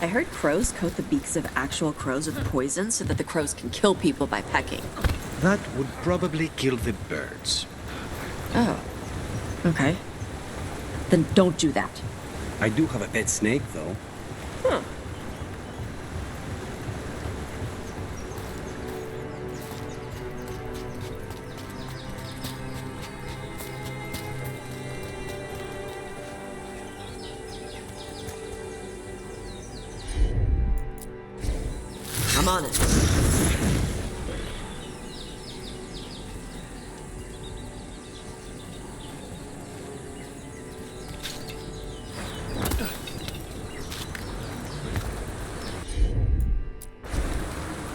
I heard crows coat the beaks of actual crows with poison so that the crows can kill people by pecking. That would probably kill the birds. Oh. Okay. Then don't do that. I do have a pet snake, though. Huh. I'm on it.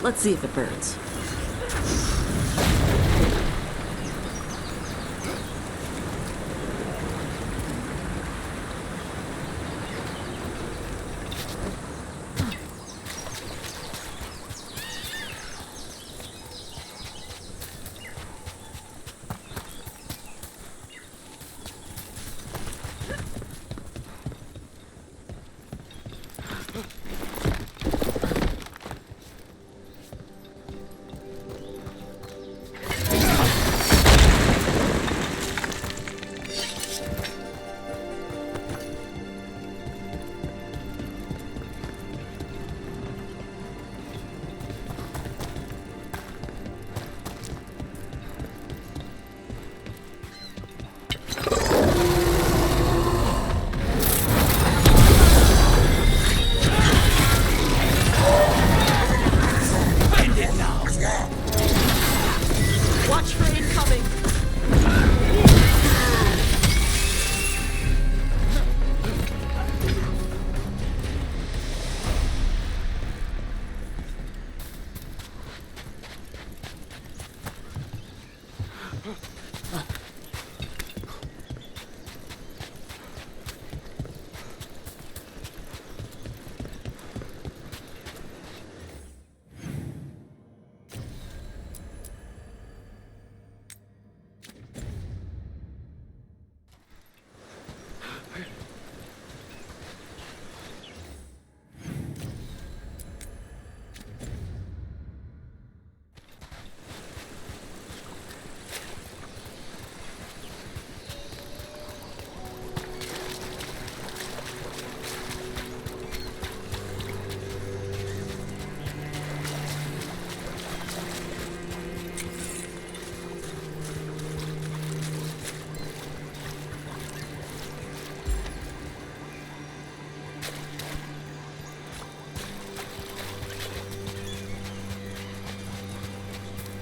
Let's see if it burns.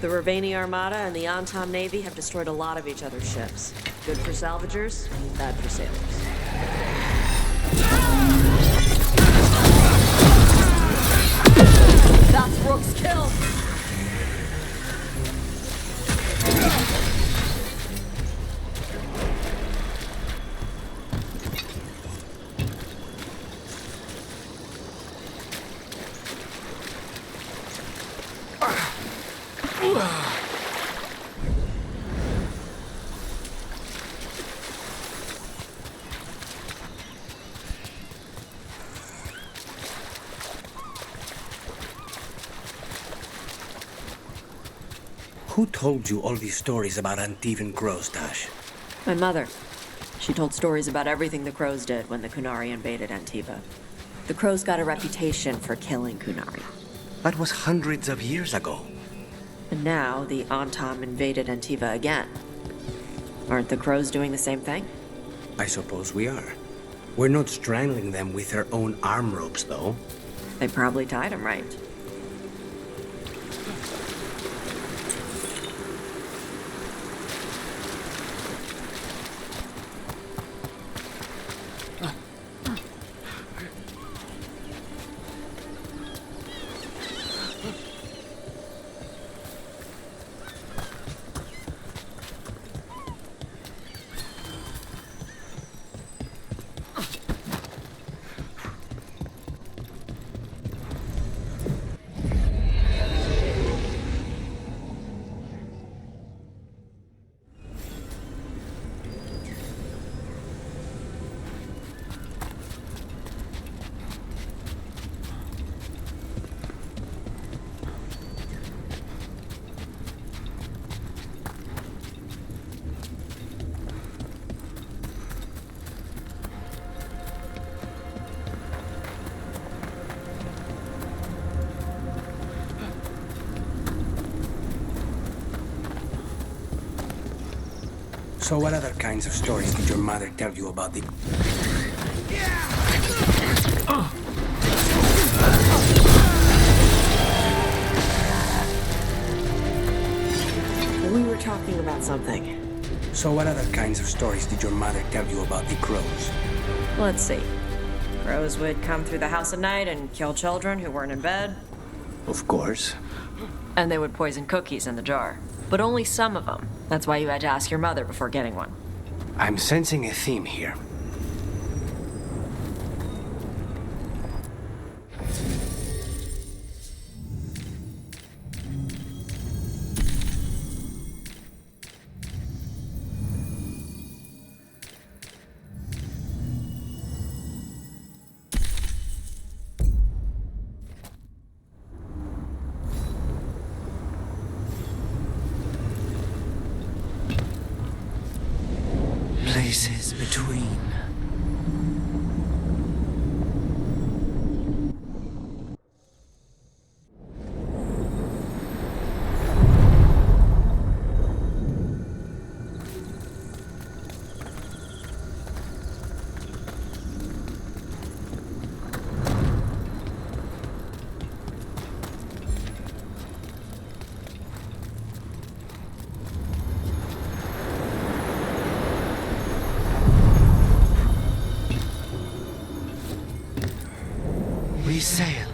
The Ravani Armada and the Anton Navy have destroyed a lot of each other's ships. Good for salvagers, bad for sailors. That's Rook's kill! Who told you all these stories about Antivan crows, Tash? My mother. She told stories about everything the Crows did when the Kunari invaded Antiva. The Crows got a reputation for killing Kunari. That was hundreds of years ago. And now the Antam invaded Antiva again. Aren't the Crows doing the same thing? I suppose we are. We're not strangling them with their own arm ropes, though. They probably tied him right. So what other kinds of stories did your mother tell you about the... We were talking about something. So what other kinds of stories did your mother tell you about the crows? Let's see. Crows would come through the house at night and kill children who weren't in bed. Of course. And they would poison cookies in the jar. But only some of them. That's why you had to ask your mother before getting one. I'm sensing a theme here. Places between. We sail.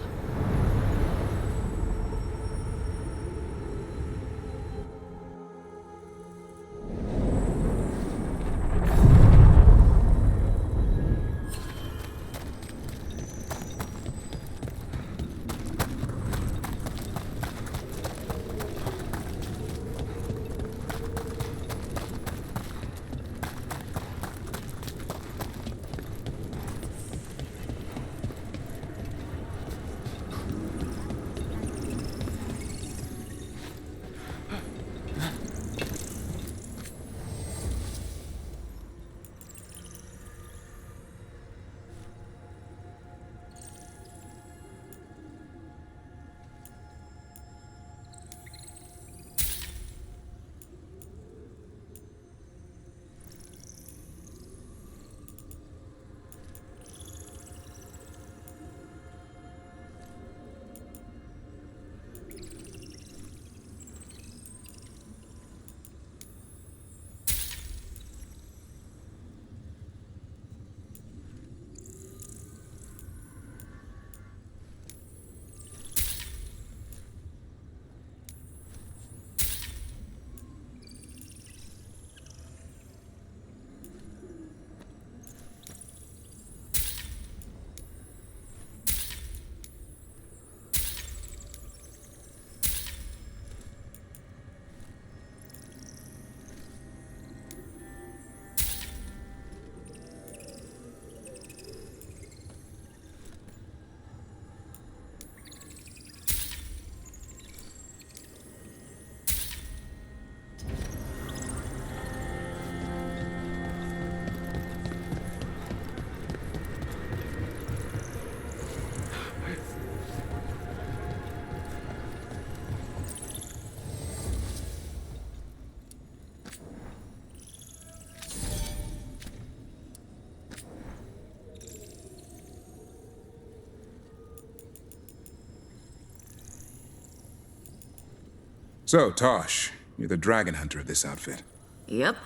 So, Tosh, you're the dragon hunter of this outfit. Yep.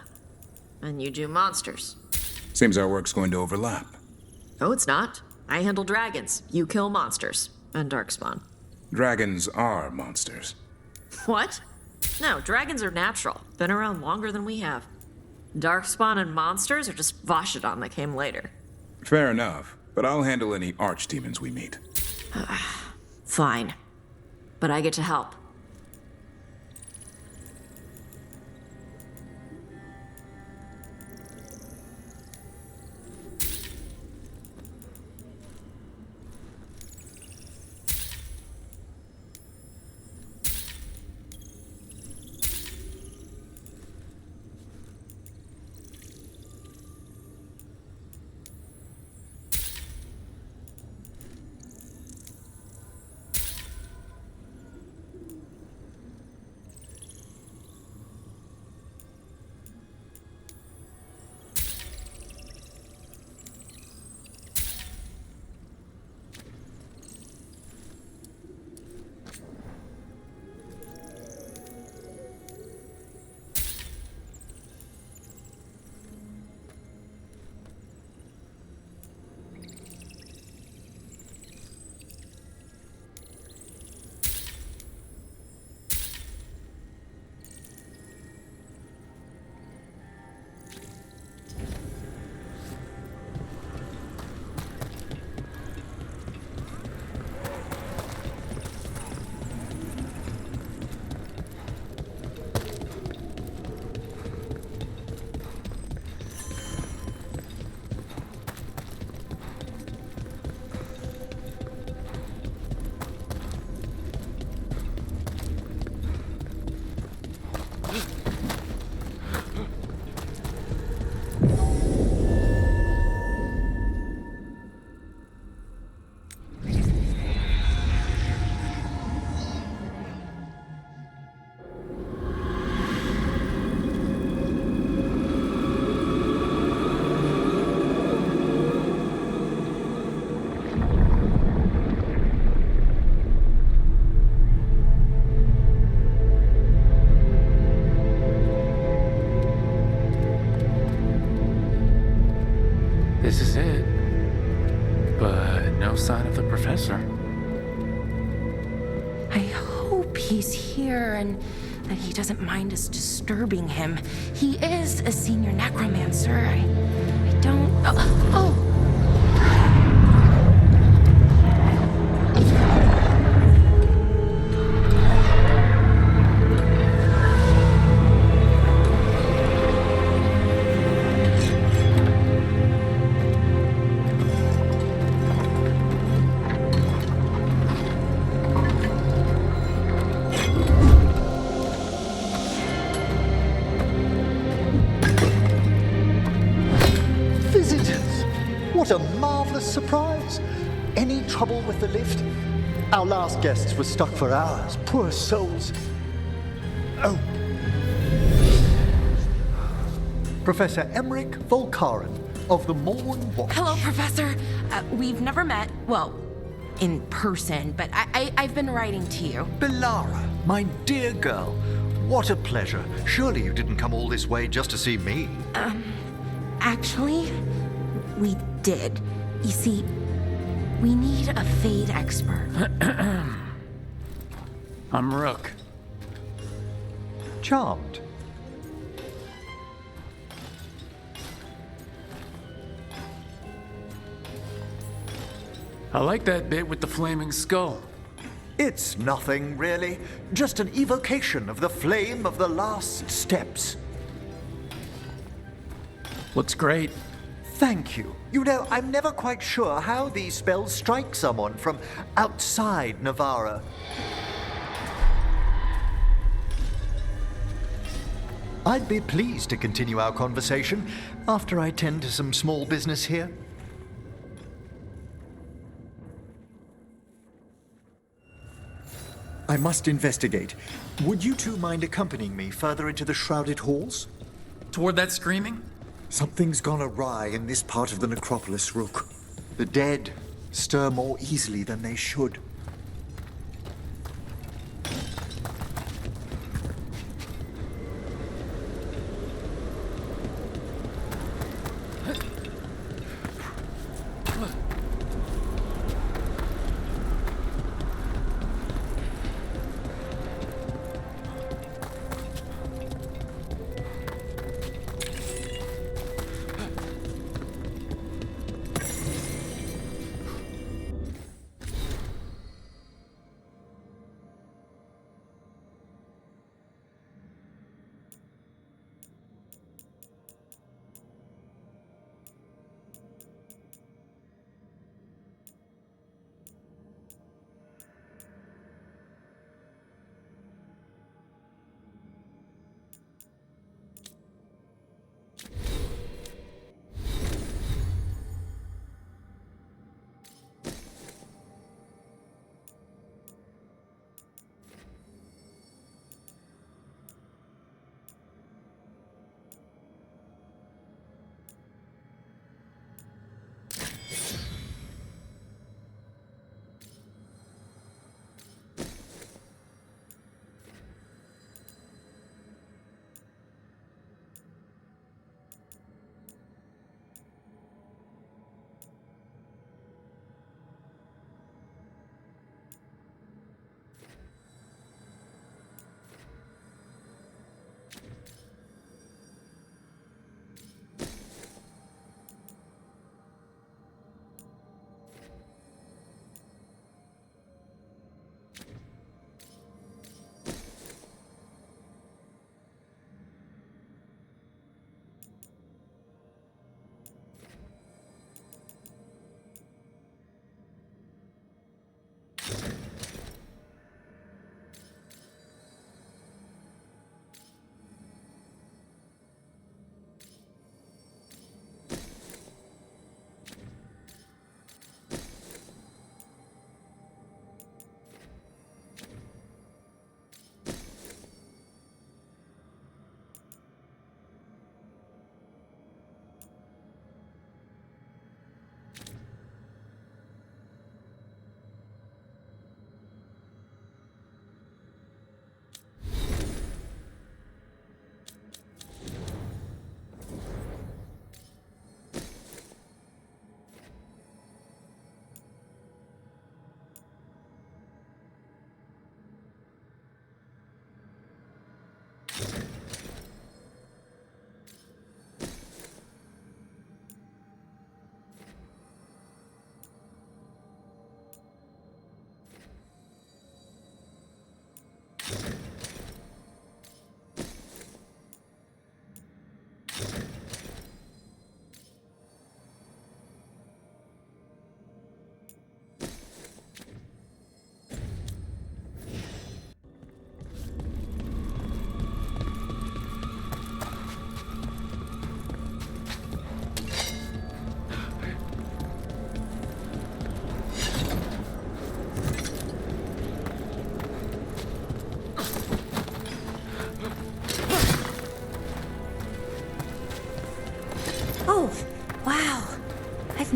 And you do monsters. Seems our work's going to overlap. Oh, it's not. I handle dragons. You kill monsters. And darkspawn. Dragons are monsters. What? No, dragons are natural. Been around longer than we have. Darkspawn and monsters are just Vashidon that came later. Fair enough, but I'll handle any archdemons we meet. Fine. But I get to help. This is it. But no sign of the professor. I hope he's here and that he doesn't mind us disturbing him. He is a senior necromancer. I don't... Oh! What a marvelous surprise! Any trouble with the lift? Our last guests were stuck for hours. Poor souls. Oh. Professor Emmerich Volkaren of the Morn Watch. Hello, Professor. We've never met, well, in person, but I've been writing to you. Belara, my dear girl. What a pleasure. Surely you didn't come all this way just to see me. Actually, we did. You see, we need a Fade expert. I'm Rook. Charmed. I like that bit with the flaming skull. It's nothing, really. Just an evocation of the flame of the last steps. Looks great. Thank you. You know, I'm never quite sure how these spells strike someone from outside Navarra. I'd be pleased to continue our conversation after I tend to some small business here. I must investigate. Would you two mind accompanying me further into the shrouded halls? Toward that screaming? Something's gone awry in this part of the necropolis, Rook. The dead stir more easily than they should.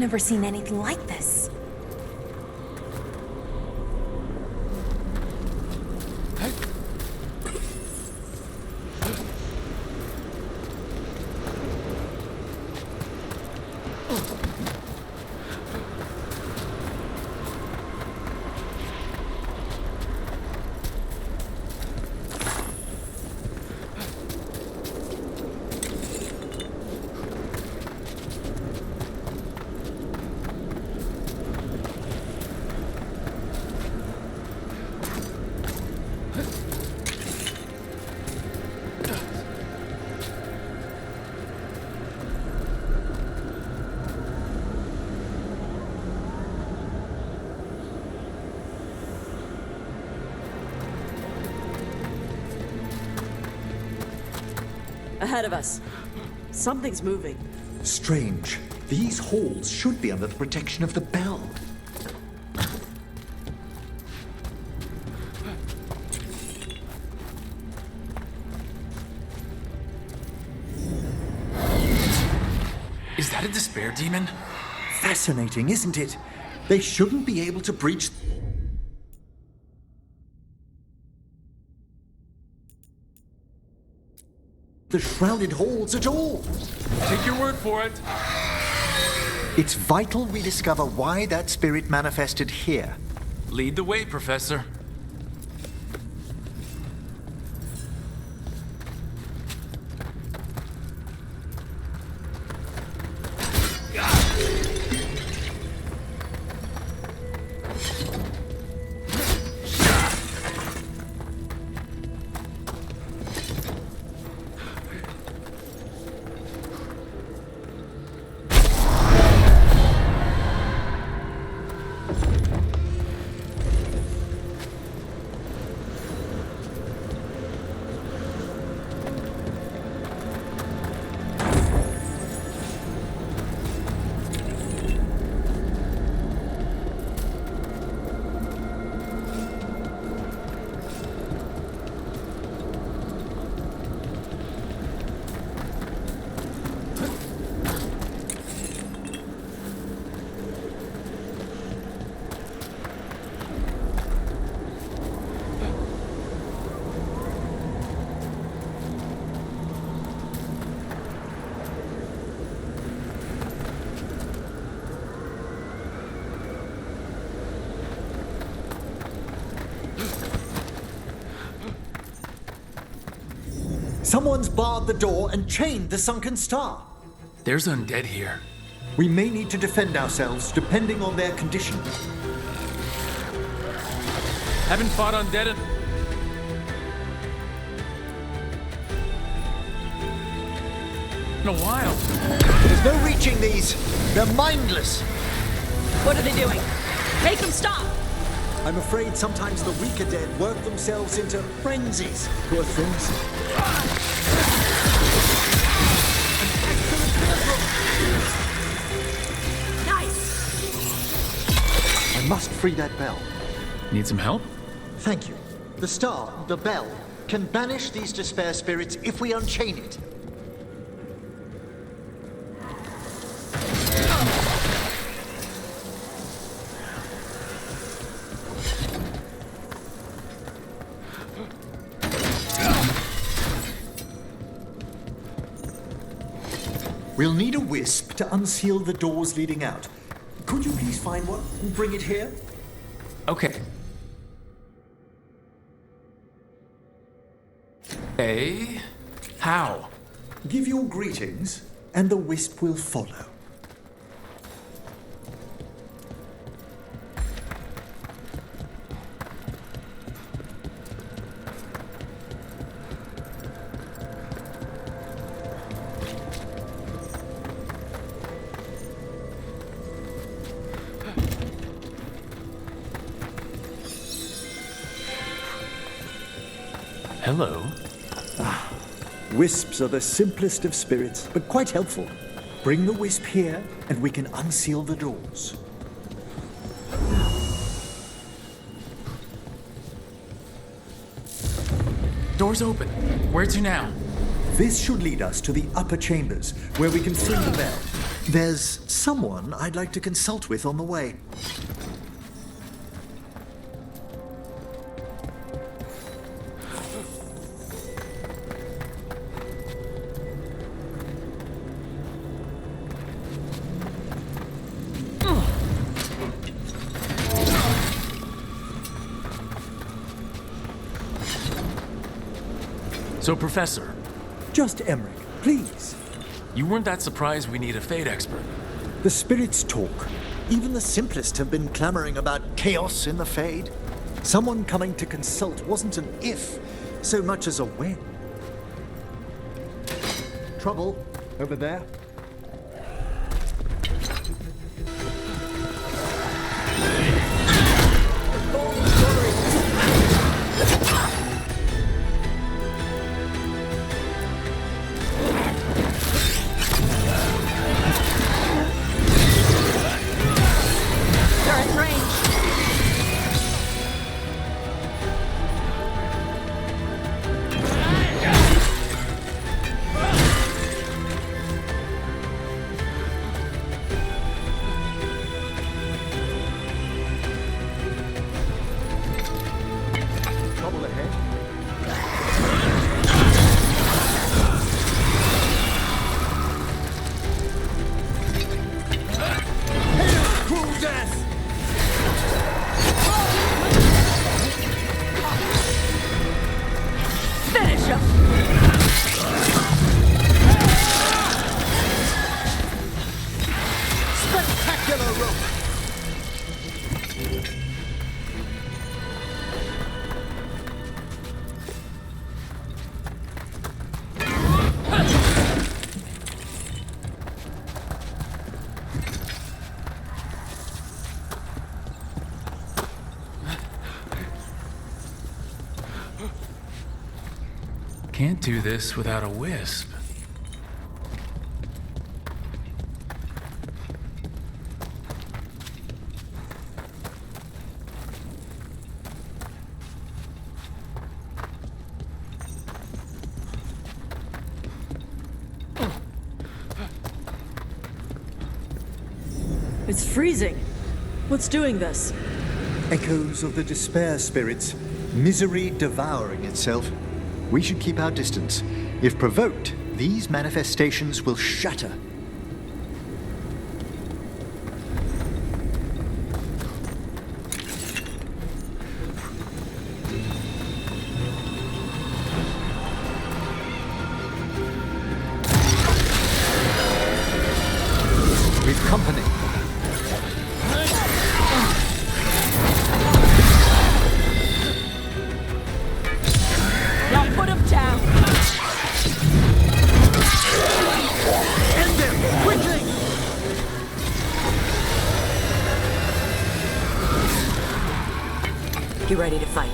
never seen anything like this. Ahead of us. Something's moving. Strange. These halls should be under the protection of the bell. Is that a despair demon? Fascinating, isn't it? They shouldn't be able to breach the shrouded halls at all. Take your word for it. It's vital we discover why that spirit manifested here. Lead the way, Professor. Someone's barred the door and chained the sunken star. There's undead here. We may need to defend ourselves depending on their condition. Haven't fought undead in a while. There's no reaching these. They're mindless. What are they doing? Make them stop! I'm afraid sometimes the weaker dead work themselves into frenzies. Poor things. Nice! I must free that bell. Need some help? Thank you. The star, the bell, can banish these despair spirits if we unchain it. We'll need a wisp to unseal the doors leading out. Could you please find one and bring it here? Okay. Hey, how? Give your greetings, and the wisp will follow. Hello. Wisps are the simplest of spirits, but quite helpful. Bring the wisp here, and we can unseal the doors. Door's open. Where to now? This should lead us to the upper chambers, where we can free the bell. There's someone I'd like to consult with on the way. So, Professor, Just Emmerich, please. you weren't that surprised we need a fate expert. The spirits talk. Even the simplest have been clamoring about chaos in the Fade. Someone coming to consult wasn't an if, so much as a when. Trouble over there? Can't do this without a wisp. It's freezing. What's doing this? Echoes of the despair spirits, misery devouring itself. We should keep our distance. If provoked, these manifestations will shatter. With company. Now put him down! End them! Quickly! You ready to fight?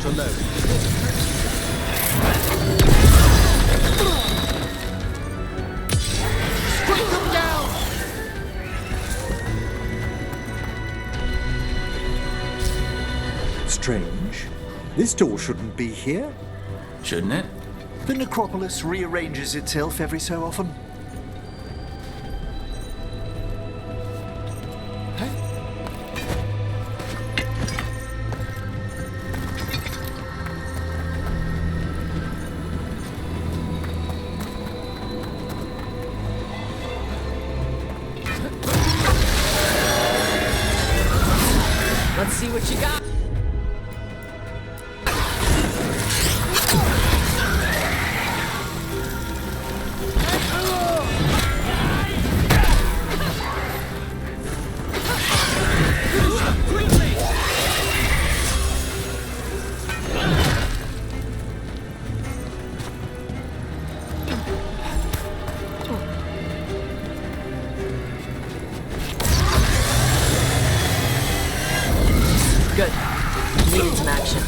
not alone. Strike them down! Strange. This door shouldn't be here. Shouldn't it? The necropolis rearranges itself every so often. Let's see what you got. Good. Needed some action.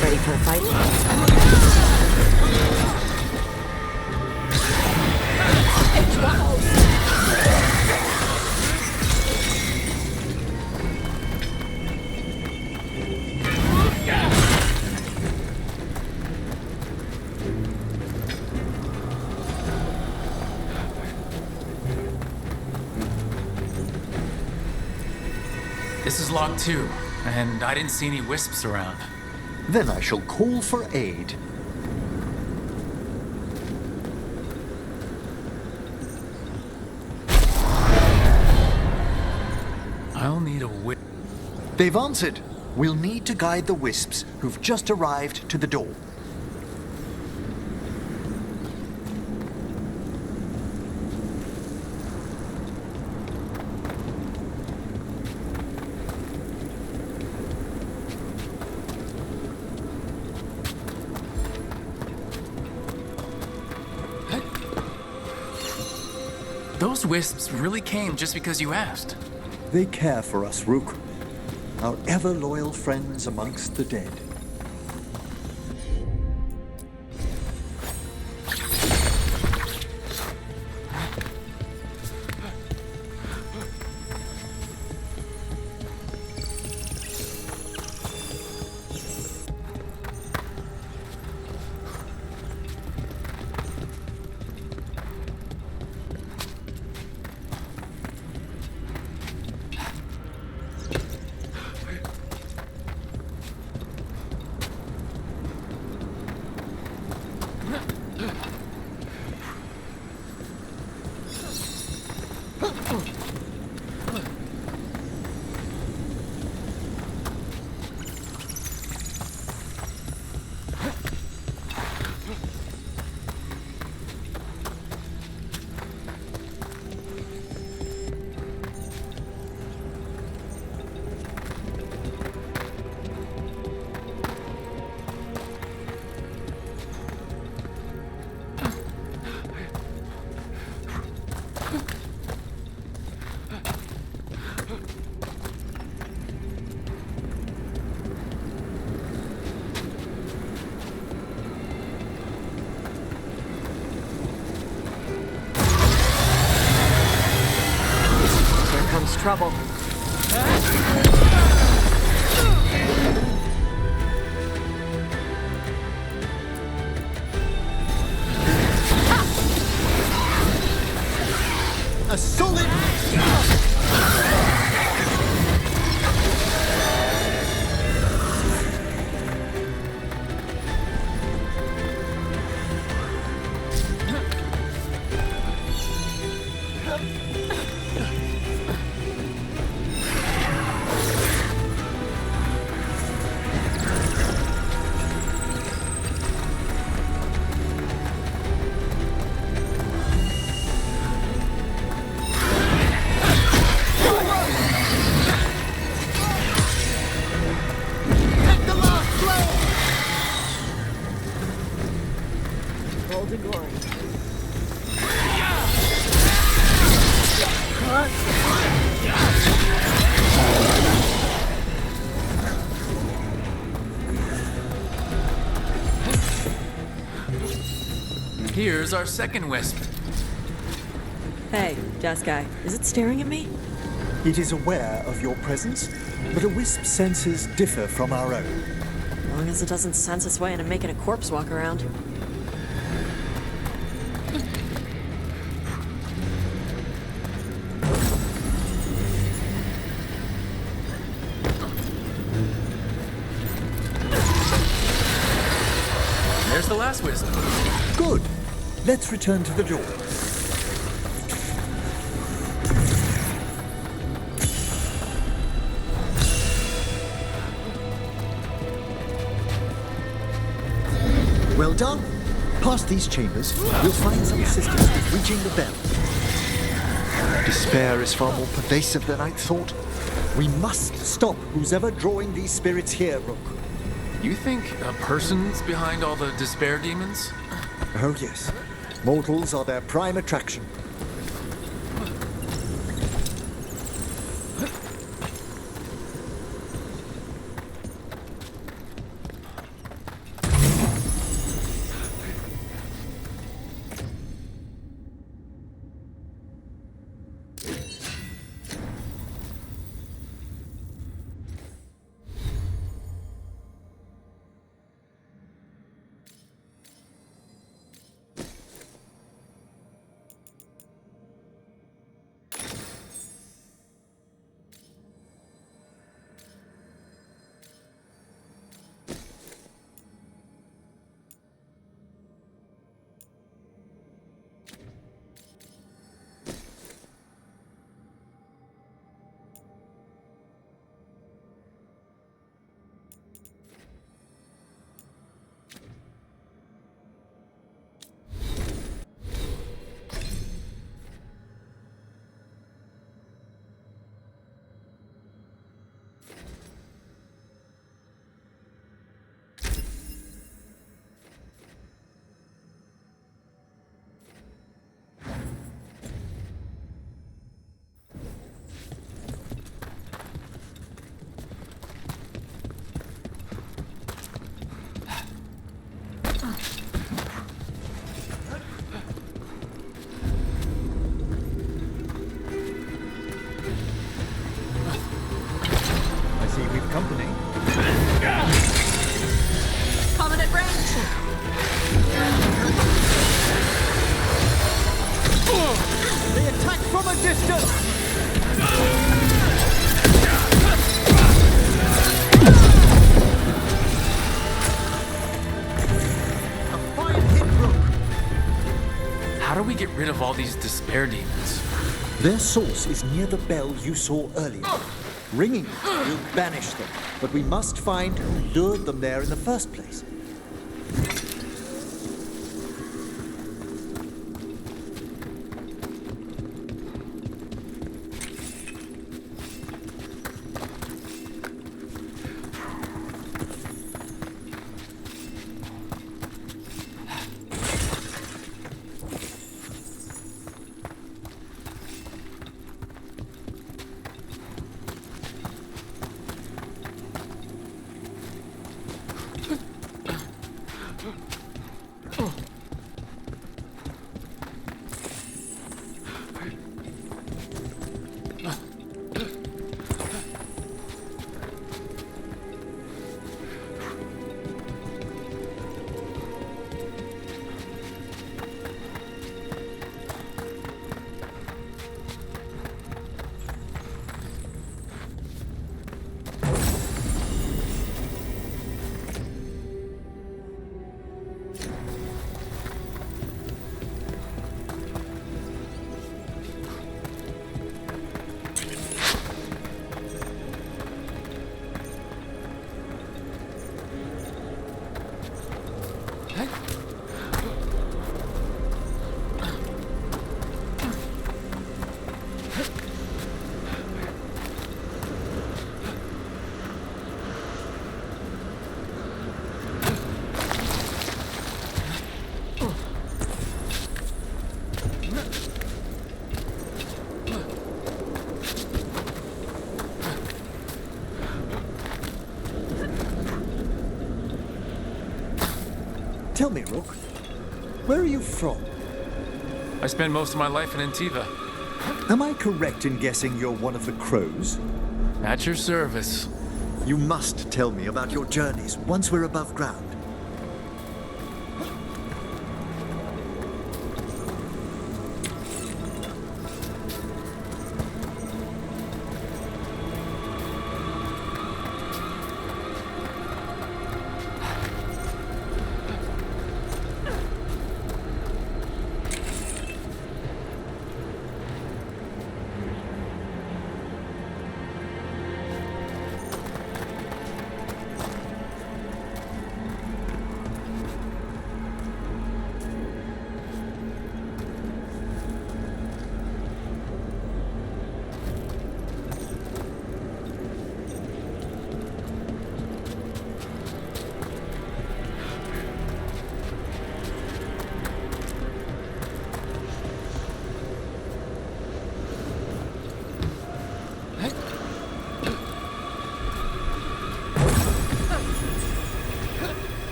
Ready for a fight? This is locked too, and I didn't see any wisps around. Then I shall call for aid. I'll need a wisp. They've answered. We'll need to guide the wisps who've just arrived to the door. Those wisps really came just because you asked. They care for us, Rook. Our ever-loyal friends amongst the dead. Trouble. A solid... Here's our second wisp. Hey, desk guy, is it staring at me? It is aware of your presence, but a wisp's senses differ from our own. As long as it doesn't sense its way into making a corpse walk around. There's the last wisp. Good. Let's return to the door. Well done. Past these chambers, we'll find some assistance with reaching the bell. Despair is far more pervasive than I'd thought. We must stop who's ever drawing these spirits here, Rook. You think a person's behind all the despair demons? Oh, yes. Mortals are their prime attraction. Company. Coming at range! They attack from a distance! A fine hit, Rook. How do we get rid of all these despair demons? Their source is near the bell you saw earlier. Ringing it will banish them, but we must find who lured them there in the first place. Tell me, Rook, Where are you from? I spent most of my life in Antiva. Am I correct in guessing you're one of the crows? At your service. You must tell me about your journeys once we're above ground.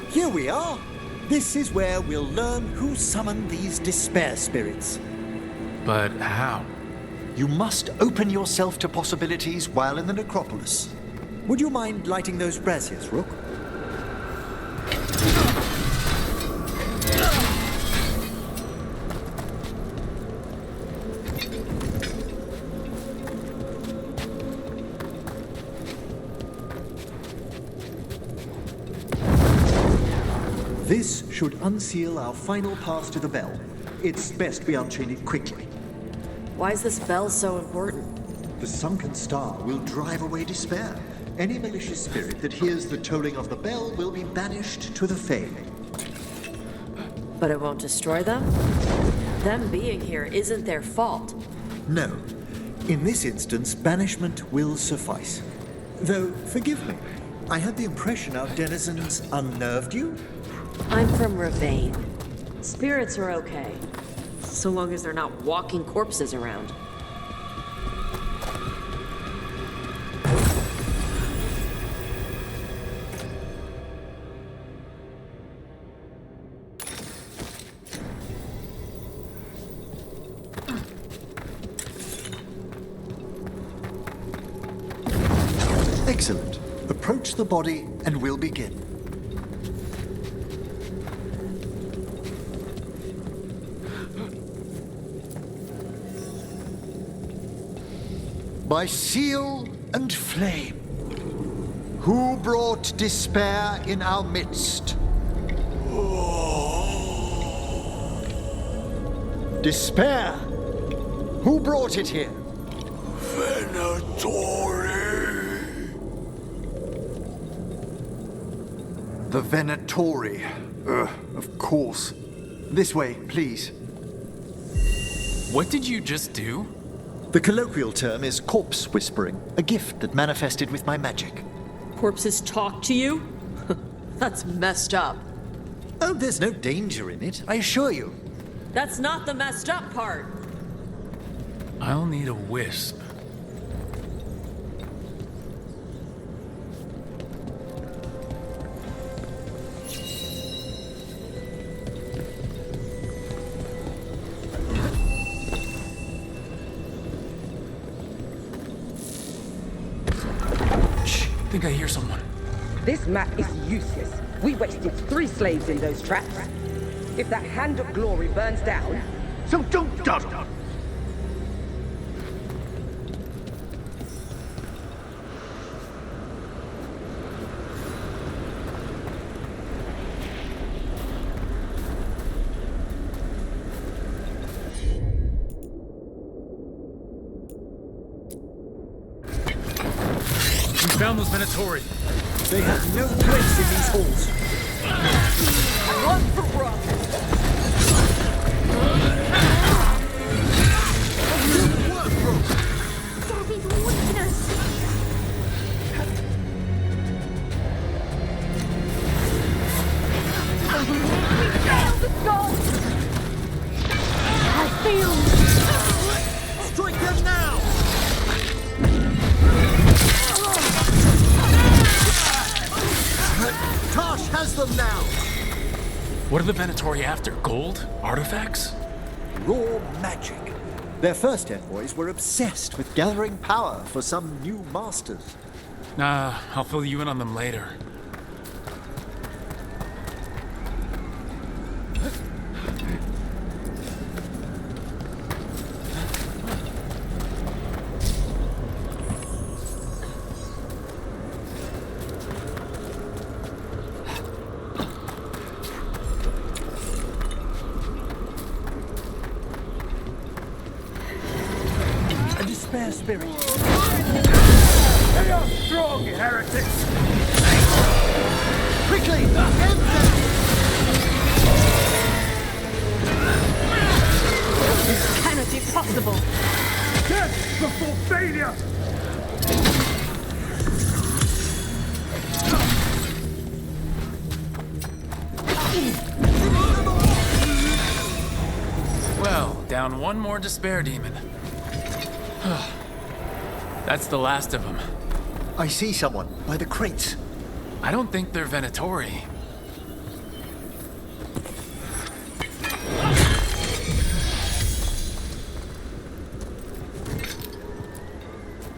Here we are. This is where we'll learn who summoned these despair spirits. But how? You must open yourself to possibilities while in the necropolis. Would you mind lighting those braziers, Rook? This should unseal our final path to the bell. It's best we unchain it quickly. Why is this bell so important? The sunken star will drive away despair. Any malicious spirit that hears the tolling of the bell will be banished to the Fae. But it won't destroy them? Them being here isn't their fault. No. In this instance, banishment will suffice. Though, forgive me, I had the impression our denizens unnerved you? I'm from Ravane. Spirits are okay, so long as they're not walking corpses around. Excellent. Approach the body and we'll begin. By seal and flame, who brought despair in our midst? Despair! Who brought it here? The Venatori. Of course. This way, please. What did you just do? The colloquial term is corpse whispering, a gift that manifested with my magic. Corpses talk to you? That's messed up. Oh, there's no danger in it, I assure you. That's not the messed up part. I'll need a wisp. I think I hear someone. This map is useless. We wasted 3 slaves in those traps. If that hand of glory burns down... So don't dawdle! found those Venatori. They have no place in these halls. One for Rock. Daddy's watching us. We failed the goal. I failed. Strike them now! Tosh has them now! What are the Venatori after? Gold? Artifacts? Raw magic. Their first envoys were obsessed with gathering power for some new masters. Nah, I'll fill you in on them later. A despair spirit. They are strong, heretics! Quickly! End them! This cannot be possible. Death before failure! Well, down one more despair demon. That's the last of them. I see someone by the crates. I don't think they're Venatori.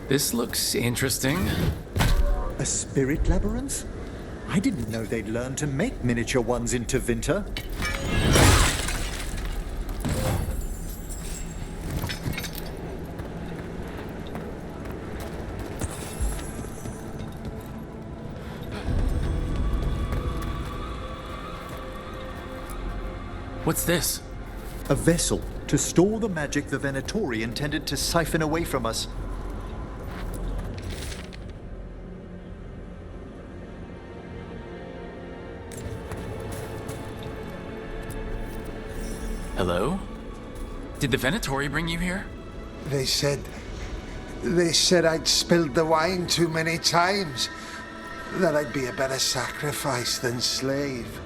This looks interesting. A spirit labyrinth? I didn't know they'd learn to make miniature ones in Tevinter. What's this? A vessel to store the magic the Venatori intended to siphon away from us. Hello? Did the Venatori bring you here? They said I'd spilled the wine too many times. That I'd be a better sacrifice than slave.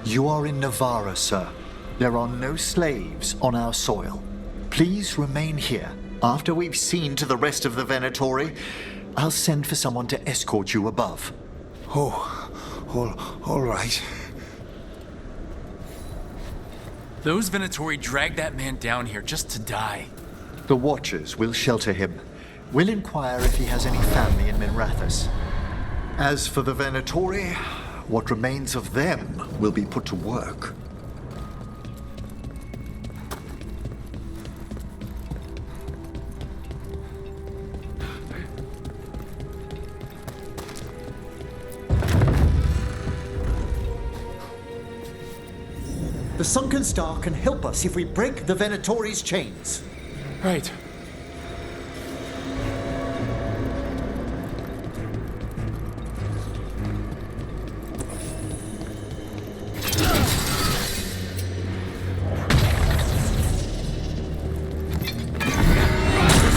You are in Navarra, sir. There are no slaves on our soil. Please remain here. After we've seen to the rest of the Venatori, I'll send for someone to escort you above. All right. Those Venatori dragged that man down here just to die. The Watchers will shelter him. We'll inquire if he has any family in Minrathous. As for the Venatori, what remains of them will be put to work. The sunken star can help us if we break the Venatori's chains. Right.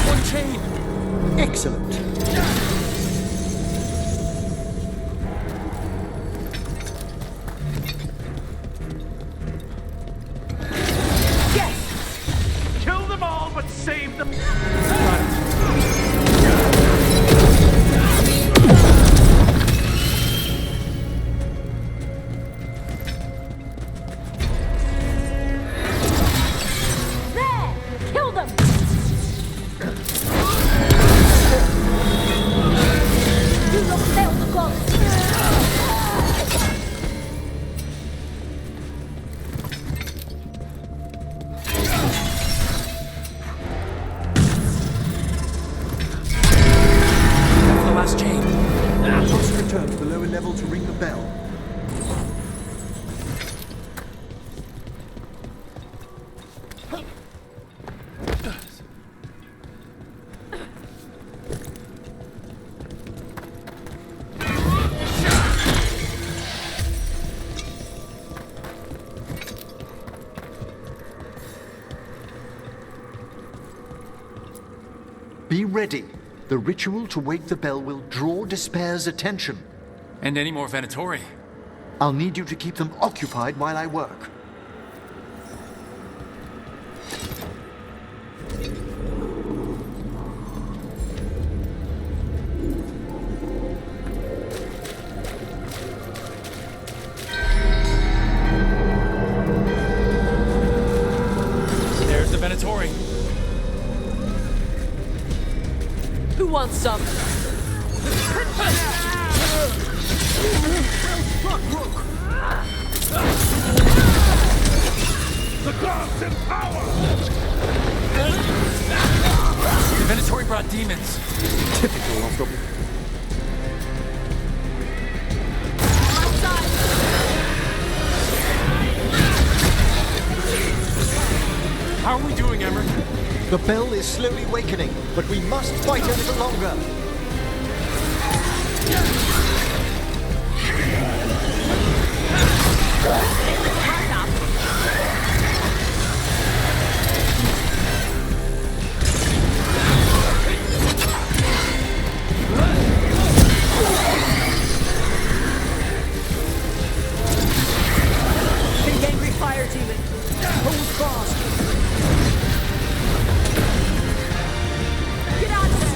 One chain. Excellent. Kill them all, but save them. There! Kill them! You not failed the gods! Be ready. The ritual to wake the bell will draw Despair's attention. And any more Venatori? I'll need you to keep them occupied while I work. There's the Venatori. Who wants some? The gods in power! The Venatori brought demons. Typical of them. How are we doing, Emmer? The bell is slowly wakening, but we must fight a little longer. Big angry fire demon. Hold fast. Get out of there!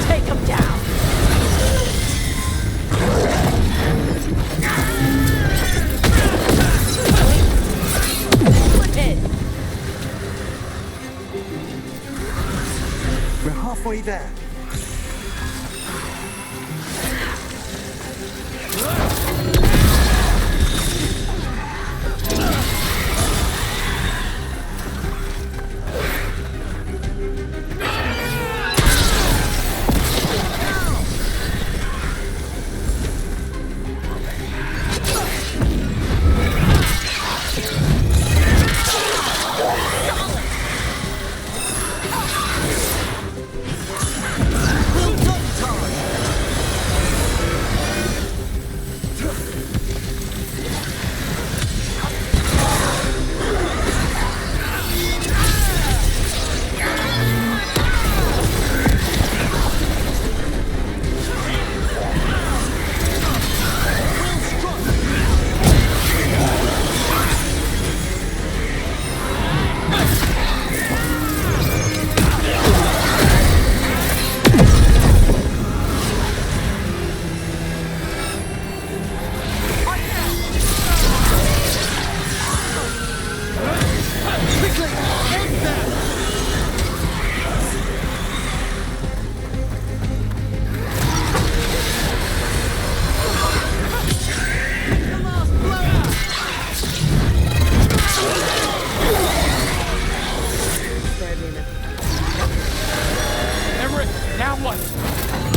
Take him down. Good hit. We're halfway there. Now what?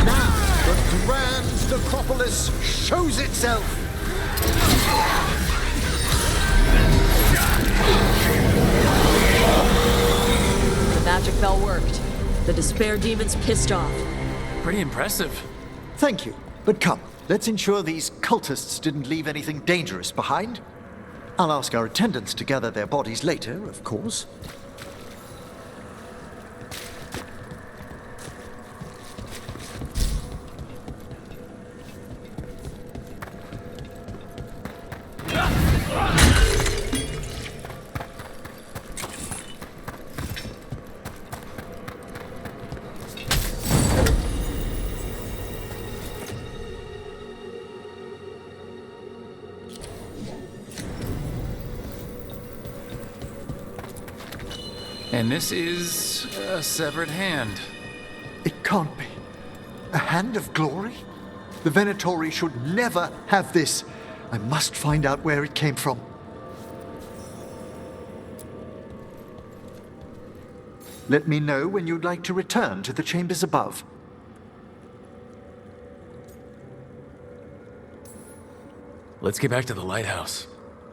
Now, the grand necropolis shows itself. The magic bell worked. The despair demon's pissed off. Pretty impressive. Thank you. But come, let's ensure these cultists didn't leave anything dangerous behind. I'll ask our attendants to gather their bodies later, of course. And this is a severed hand. It can't be. A hand of glory? The Venatori should never have this. I must find out where it came from. Let me know when you'd like to return to the chambers above. Let's get back to the lighthouse.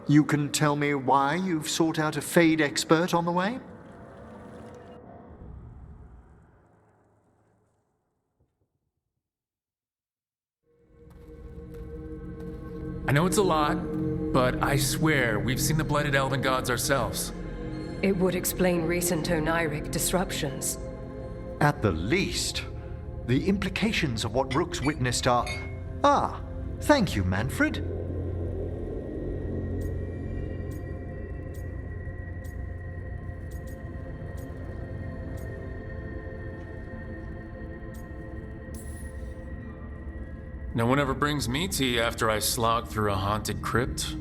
You can tell me why you've sought out a Fade expert on the way? I know it's a lot, but I swear we've seen the blighted elven gods ourselves. It would explain recent Oniric disruptions. At the least, the implications of what Rook's witnessed are... Ah, thank you, Manfred. No one ever brings me tea after I slog through a haunted crypt.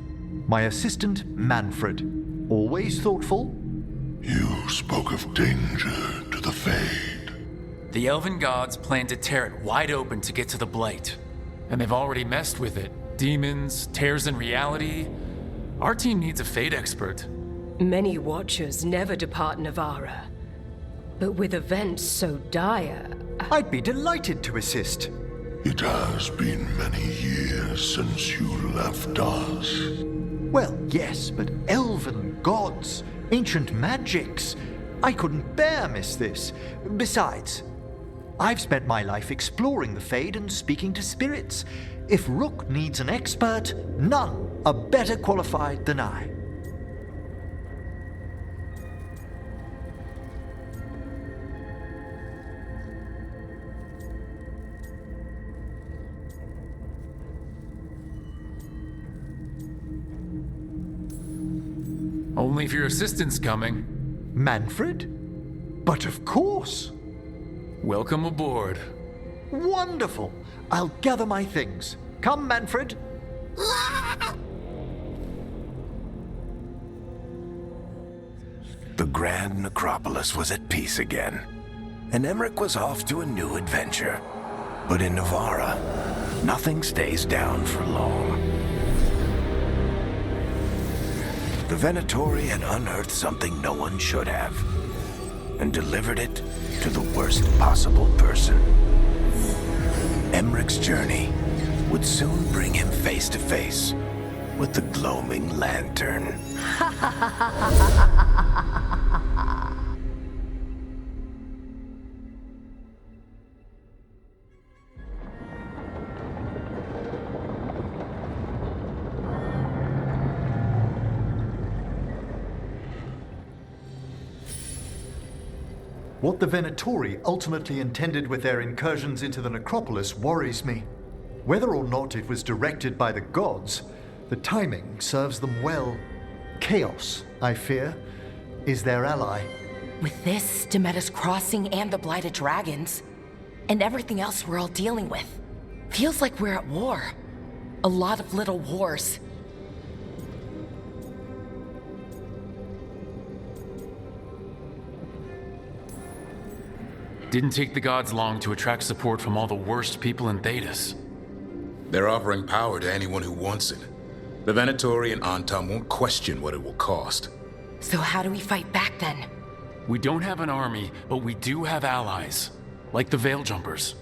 My assistant, Manfred. Always thoughtful. You spoke of danger to the Fade. The elven gods plan to tear it wide open to get to the blight. And they've already messed with it. Demons, tears in reality. Our team needs a Fade expert. Many Watchers never depart Navarra. But with events so dire... I'd be delighted to assist. It has been many years since you left us. Well, yes, but elven gods, ancient magics. I couldn't bear miss this. Besides, I've spent my life exploring the Fade and speaking to spirits. If Rook needs an expert, none are better qualified than I. Only if your assistant's coming. Manfred? But of course. Welcome aboard. Wonderful. I'll gather my things. Come, Manfred. The Grand Necropolis was at peace again, and Emmerich was off to a new adventure. But in Navarra, nothing stays down for long. The Venatori had unearthed something no one should have, and delivered it to the worst possible person. Emmerich's journey would soon bring him face to face with the gloaming lantern. What the Venatori ultimately intended with their incursions into the necropolis worries me. Whether or not it was directed by the gods, the timing serves them well. Chaos, I fear, is their ally. With this, Demeter's crossing and the blighted dragons, and everything else we're all dealing with, feels like we're at war. A lot of little wars. Didn't take the gods long to attract support from all the worst people in Tedas. They're offering power to anyone who wants it. The Venatori and Antam won't question what it will cost. So how do we fight back then? We don't have an army, but we do have allies. Like the Veil Jumpers.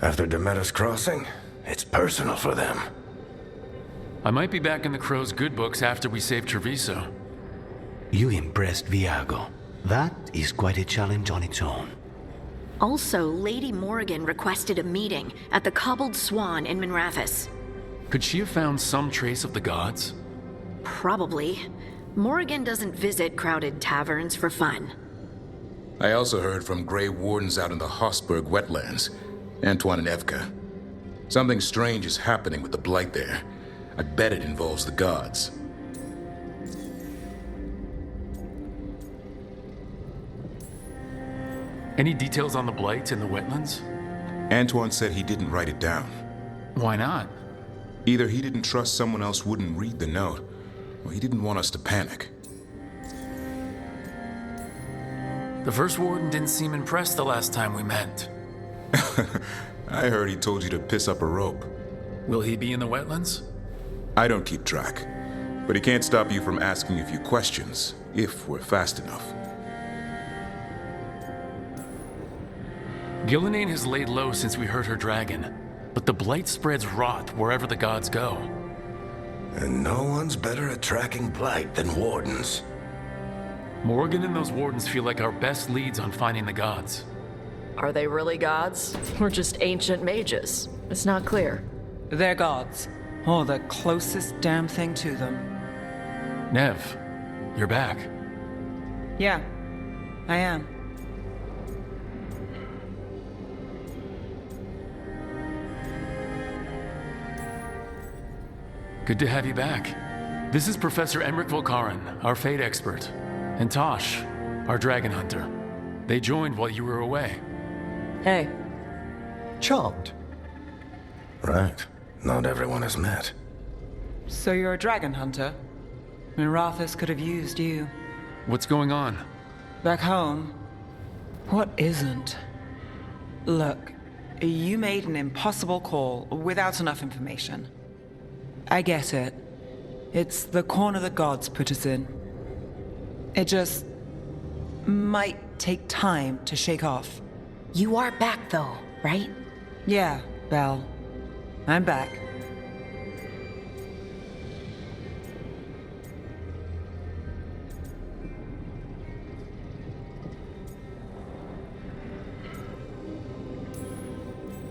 After Demeter's crossing, it's personal for them. I might be back in the Crow's good books after we save Treviso. You impressed Viago. That is quite a challenge on its own. Also, Lady Morrigan requested a meeting at the Cobbled Swan in Minrathis. Could she have found some trace of the gods? Probably. Morrigan doesn't visit crowded taverns for fun. I also heard from Grey Wardens out in the Hossberg wetlands, Antoine and Evka. Something strange is happening with the blight there. I bet it involves the gods. Any details on the blight in the wetlands? Antoine said he didn't write it down. Why not? Either he didn't trust someone else wouldn't read the note, or he didn't want us to panic. The first warden didn't seem impressed the last time we met. I heard he told you to piss up a rope. Will he be in the wetlands? I don't keep track, but he can't stop you from asking a few questions, if we're fast enough. Gillenane has laid low since we heard her dragon, but the blight spreads rot wherever the gods go. And no one's better at tracking blight than wardens. Morgan and those wardens feel like our best leads on finding the gods. Are they really gods? Or just ancient mages? It's not clear. They're gods. or the closest damn thing to them. Nev, you're back. Yeah, I am. Good to have you back. This is Professor Emmerich Volkaren, our fate expert, and Tosh, our dragon hunter. They joined while you were away. Hey. Charmed. Right. Not everyone has met. So you're a dragon hunter? Mirathus could have used you. What's going on? Back home, what isn't? Look, you made an impossible call without enough information. I get it. It's the corner the gods put us in. It just might take time to shake off. You are back though, right? Yeah, Belle. I'm back.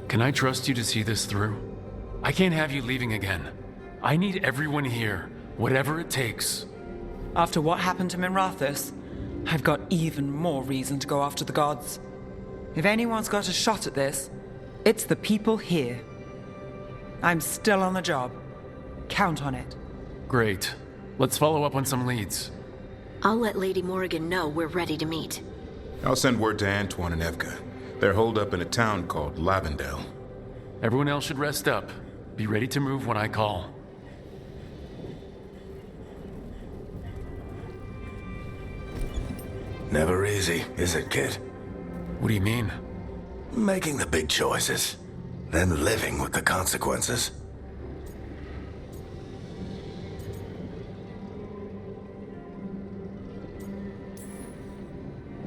Can I trust you to see this through? I can't have you leaving again. I need everyone here, whatever it takes. After what happened to Mirathus, I've got even more reason to go after the gods. If anyone's got a shot at this, it's the people here. I'm still on the job. Count on it. Great. Let's follow up on some leads. I'll let Lady Morrigan know we're ready to meet. I'll send word to Antoine and Evka. They're holed up in a town called Lavendale. Everyone else should rest up. Be ready to move when I call. Never easy, is it, kid? What do you mean? Making the big choices, then living with the consequences.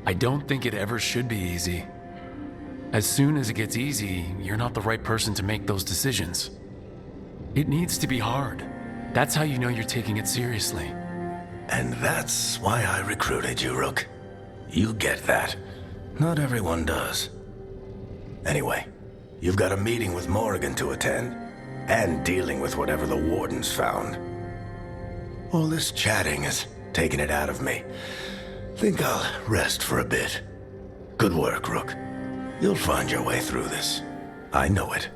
I don't think it ever should be easy. As soon as it gets easy, you're not the right person to make those decisions. It needs to be hard. That's how you know you're taking it seriously. And that's why I recruited you, Rook. You get that. Not everyone does. Anyway, you've got a meeting with Morrigan to attend, and dealing with whatever the wardens found. All this chatting is taking it out of me. Think I'll rest for a bit. Good work, Rook. You'll find your way through this. I know it.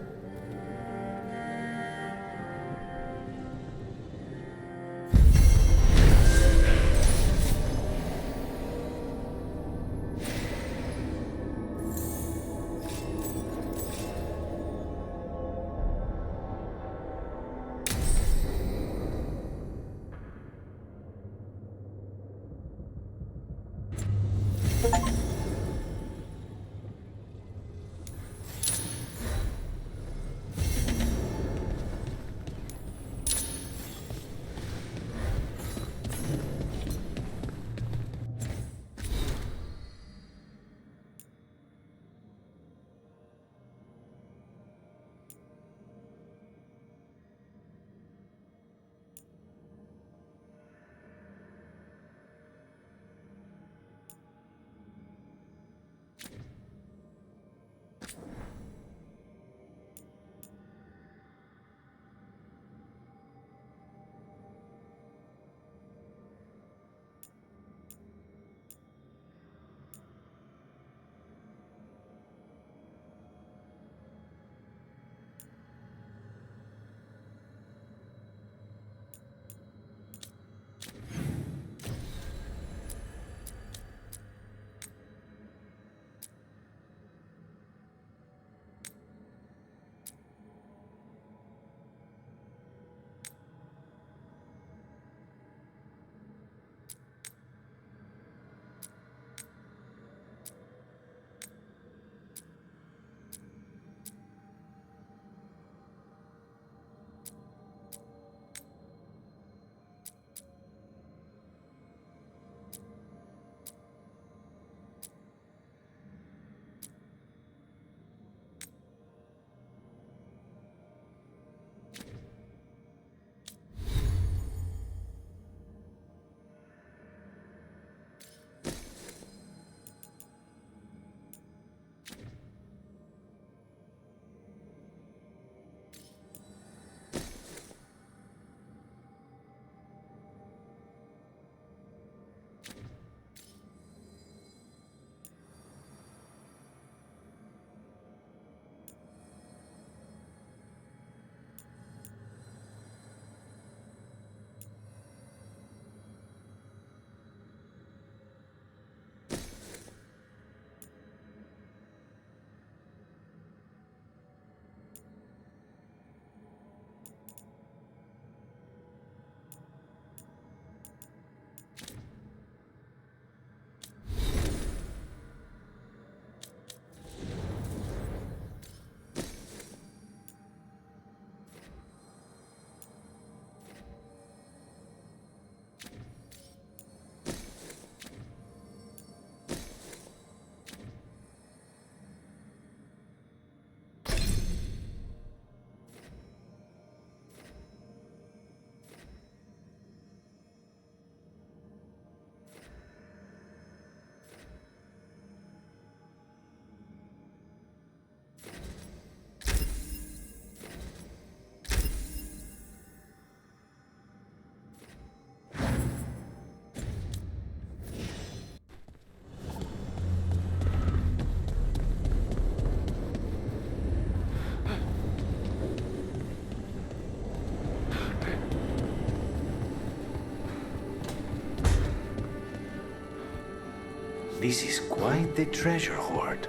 This is quite the treasure hoard.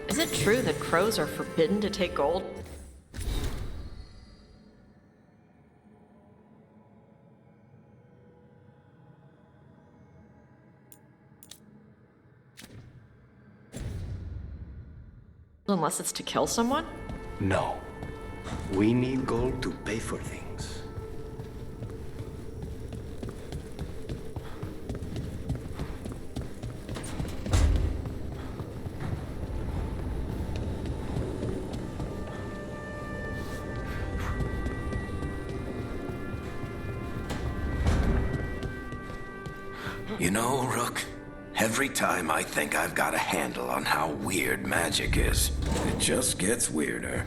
Is it true that crows are forbidden to take gold? Unless it's to kill someone? No. We need gold to pay for things. You know, Rook, every time I think I've got a handle on how weird magic is, it just gets weirder.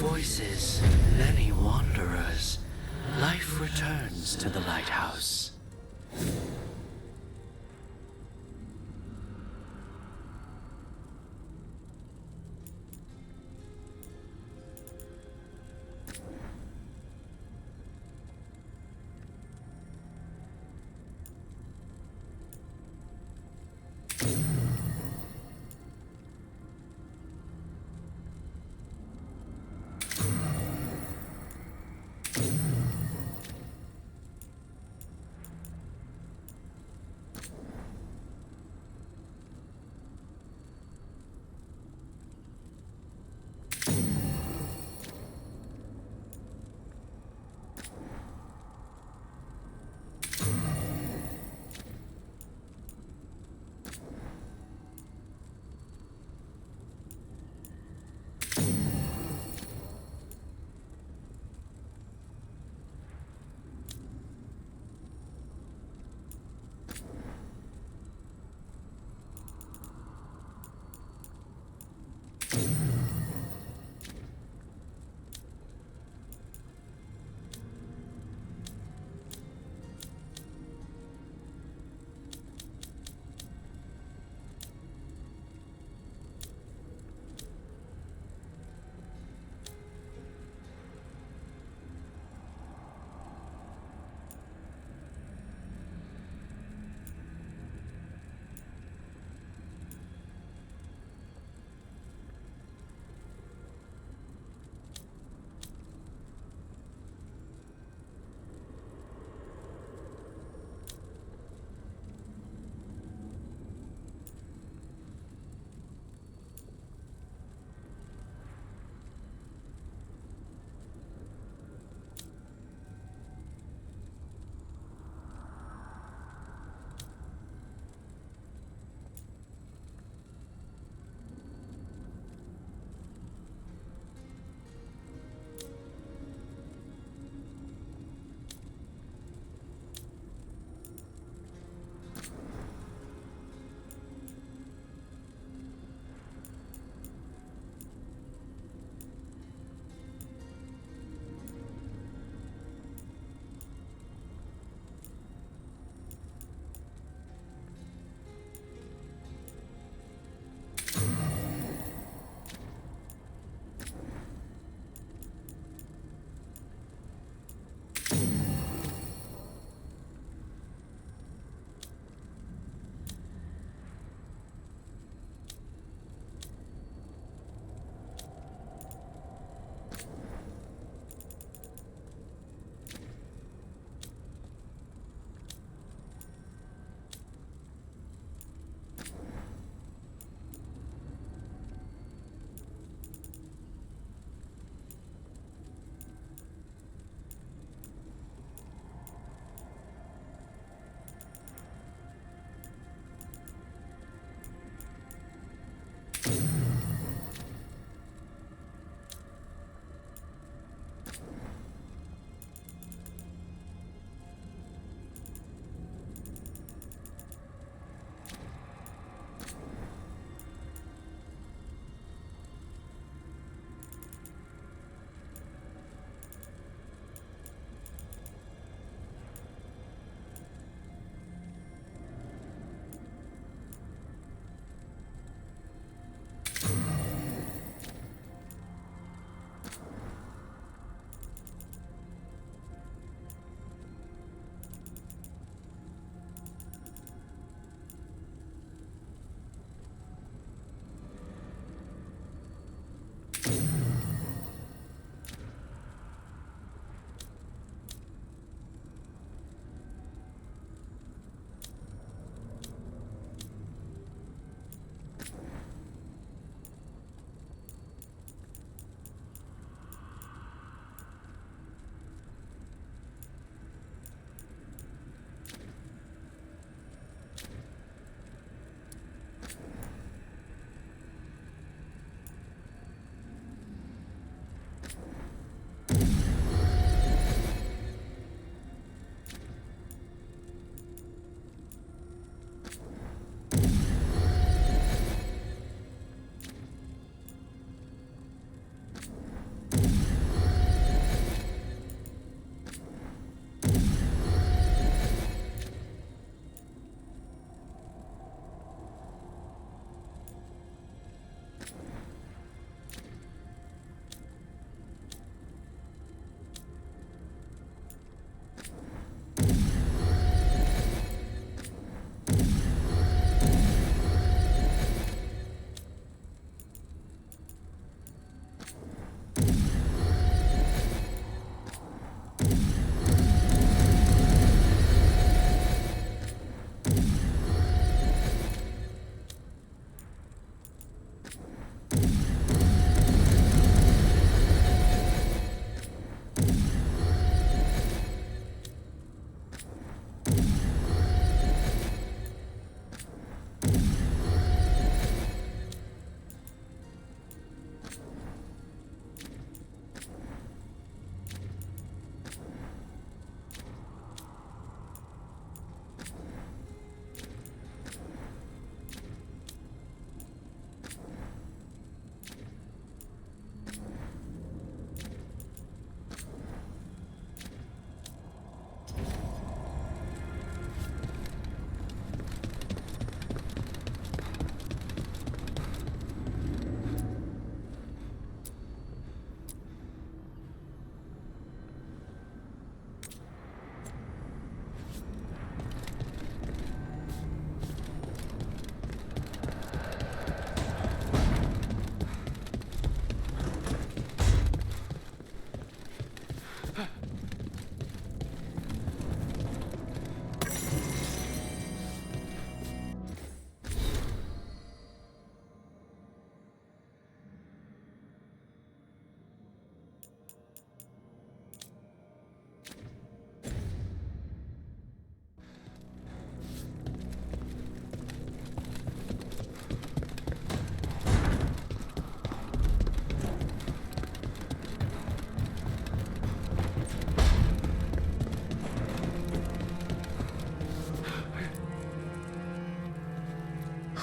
Voices, many wanderers. Life returns to the lighthouse.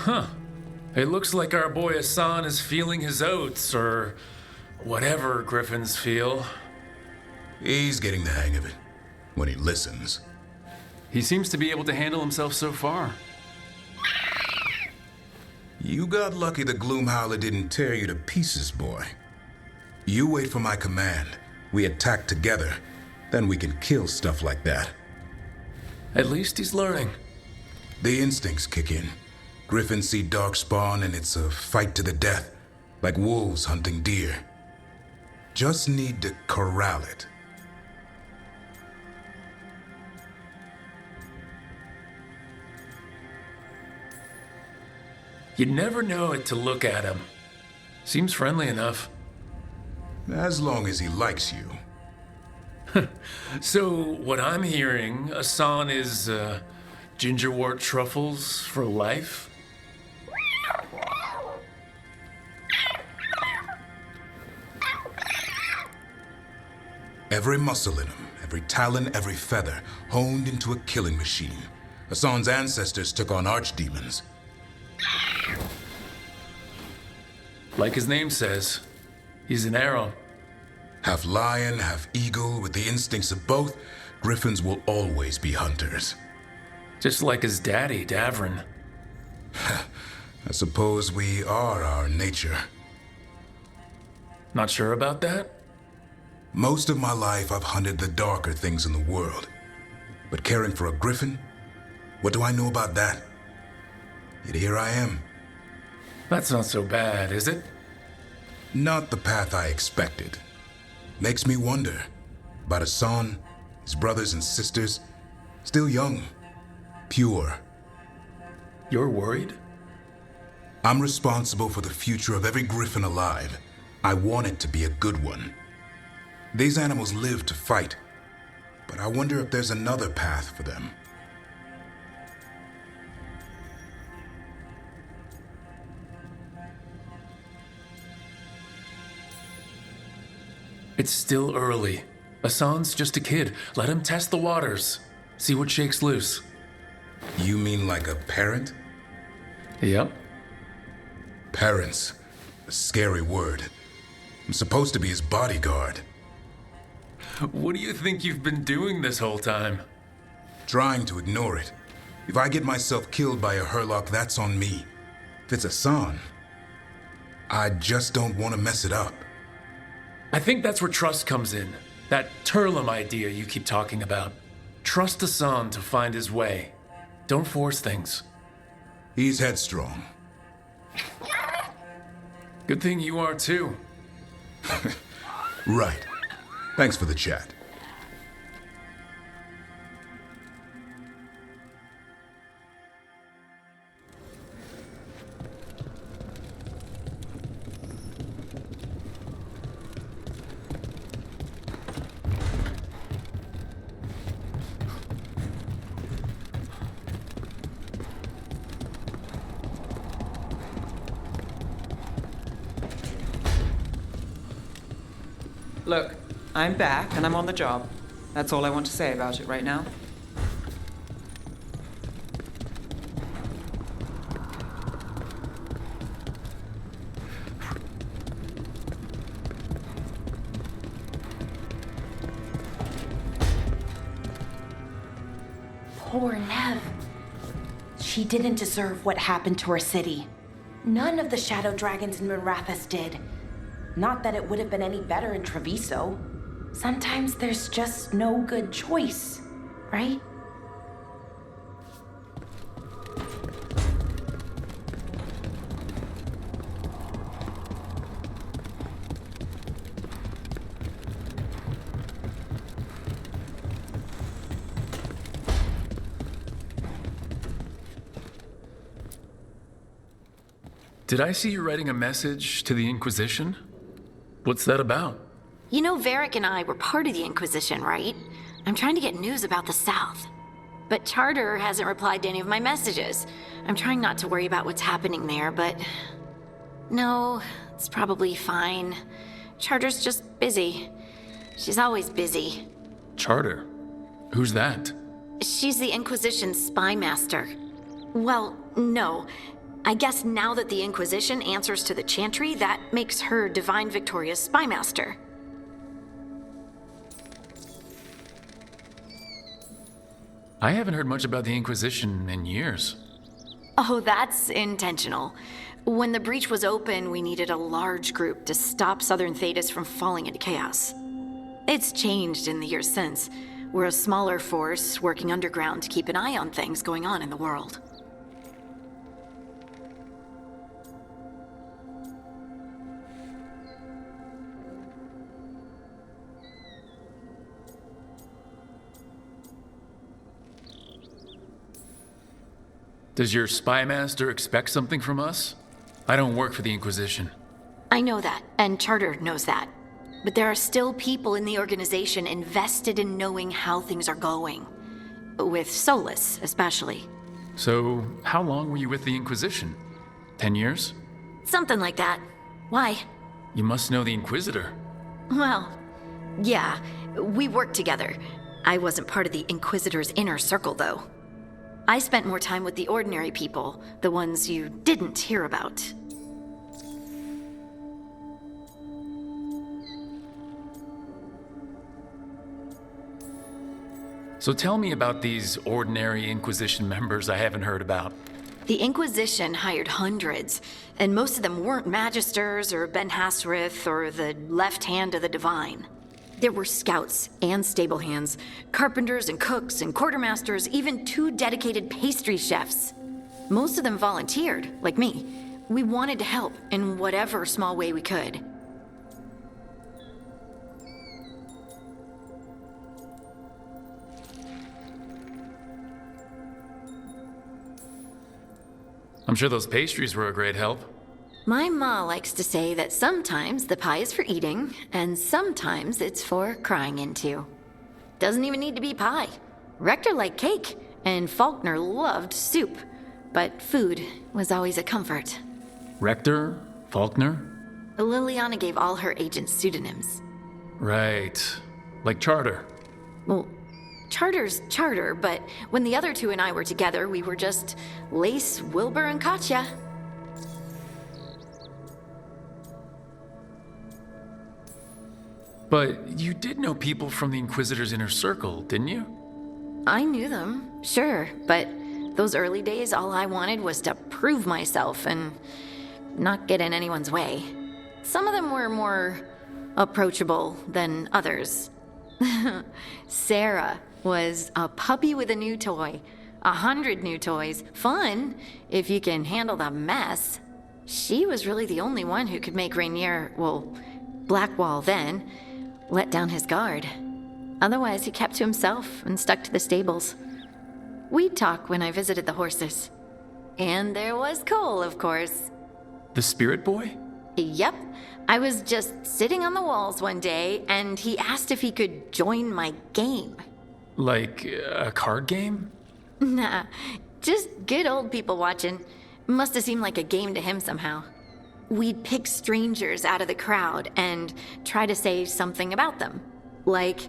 Huh. It looks like our boy Hassan is feeling his oats, or whatever griffins feel. He's getting the hang of it, when he listens. He seems to be able to handle himself so far. You got lucky the Gloomhowler didn't tear you to pieces, boy. You wait for my command. We attack together. Then we can kill stuff like that. At least he's learning. The instincts kick in. Griffins see darkspawn and it's a fight to the death, like wolves hunting deer. Just need to corral it. You'd never know it to look at him. Seems friendly enough. As long as he likes you. So, what I'm hearing, Hassan is, gingerwort truffles for life? Every muscle in him, every talon, every feather, honed into a killing machine. Hassan's ancestors took on archdemons. Like his name says, he's an arrow. Half lion, half eagle, with the instincts of both, griffins will always be hunters. Just like his daddy, Davrin. I suppose we are our nature. Not sure about that? Most of my life I've hunted the darker things in the world. But caring for a griffin? What do I know about that? Yet here I am. That's not so bad, is it? Not the path I expected. Makes me wonder about Hassan, his brothers and sisters, still young, pure. You're worried? I'm responsible for the future of every griffin alive. I want it to be a good one. These animals live to fight, but I wonder if there's another path for them. It's still early. Hassan's just a kid. Let him test the waters. See what shakes loose. You mean like a parent? Yep. Parents. A scary word. I'm supposed to be his bodyguard. What do you think you've been doing this whole time? Trying to ignore it. If I get myself killed by a Hurlock, that's on me. If it's Hassan, I just don't want to mess it up. I think that's where trust comes in. That Turlum idea you keep talking about. Trust Hassan to find his way. Don't force things. He's headstrong. Good thing you are too. Right. Thanks for the chat. Look, I'm back and I'm on the job. That's all I want to say about it right now. Poor Nev. She didn't deserve what happened to her city. None of the shadow dragons in Mirathas did. Not that it would have been any better in Treviso. Sometimes there's just no good choice, right? Did I see you writing a message to the Inquisition? What's that about? You know, Varric and I were part of the Inquisition, right? I'm trying to get news about the South. But Charter hasn't replied to any of my messages. I'm trying not to worry about what's happening there, but... No, it's probably fine. Charter's just busy. She's always busy. Charter? Who's that? She's the Inquisition's spy master. Well, no. I guess now that the Inquisition answers to the Chantry, that makes her Divine Victoria's spymaster. I haven't heard much about the Inquisition in years. Oh, that's intentional. When the breach was open, we needed a large group to stop Southern Tedas from falling into chaos. It's changed in the years since. We're a smaller force working underground to keep an eye on things going on in the world. Does your spymaster expect something from us? I don't work for the Inquisition. I know that, and Charter knows that. But there are still people in the organization invested in knowing how things are going. With Solus, especially. So, how long were you with the Inquisition? 10 years? Something like that. Why? You must know the Inquisitor. Well, yeah, we worked together. I wasn't part of the Inquisitor's inner circle, though. I spent more time with the ordinary people, the ones you didn't hear about. So tell me about these ordinary Inquisition members I haven't heard about. The Inquisition hired hundreds, and most of them weren't Magisters or Ben Hasrith or the left hand of the Divine. There were scouts and stable hands, carpenters and cooks and quartermasters, even 2 dedicated pastry chefs. Most of them volunteered, like me. We wanted to help in whatever small way we could. I'm sure those pastries were a great help. My ma likes to say that sometimes the pie is for eating, and sometimes it's for crying into. Doesn't even need to be pie. Rector liked cake, and Faulkner loved soup. But food was always a comfort. Rector? Faulkner? Liliana gave all her agents pseudonyms. Right. Like Charter. Well, Charter's Charter, but when the other 2 and I were together, we were just Lace, Wilbur, and Katya. But you did know people from the Inquisitor's inner circle, didn't you? I knew them, sure, but those early days, all I wanted was to prove myself and not get in anyone's way. Some of them were more approachable than others. Sarah was a puppy with a new toy. 100 new toys. Fun, if you can handle the mess. She was really the only one who could make Rainier, well, Blackwall then, let down his guard. Otherwise, he kept to himself and stuck to the stables. We'd talk when I visited the horses. And there was Cole, of course. The spirit boy? Yep. I was just sitting on the walls one day, and he asked if he could join my game. Like a card game? Nah, just good old people watching. Must have seemed like a game to him somehow. We'd pick strangers out of the crowd and try to say something about them. Like,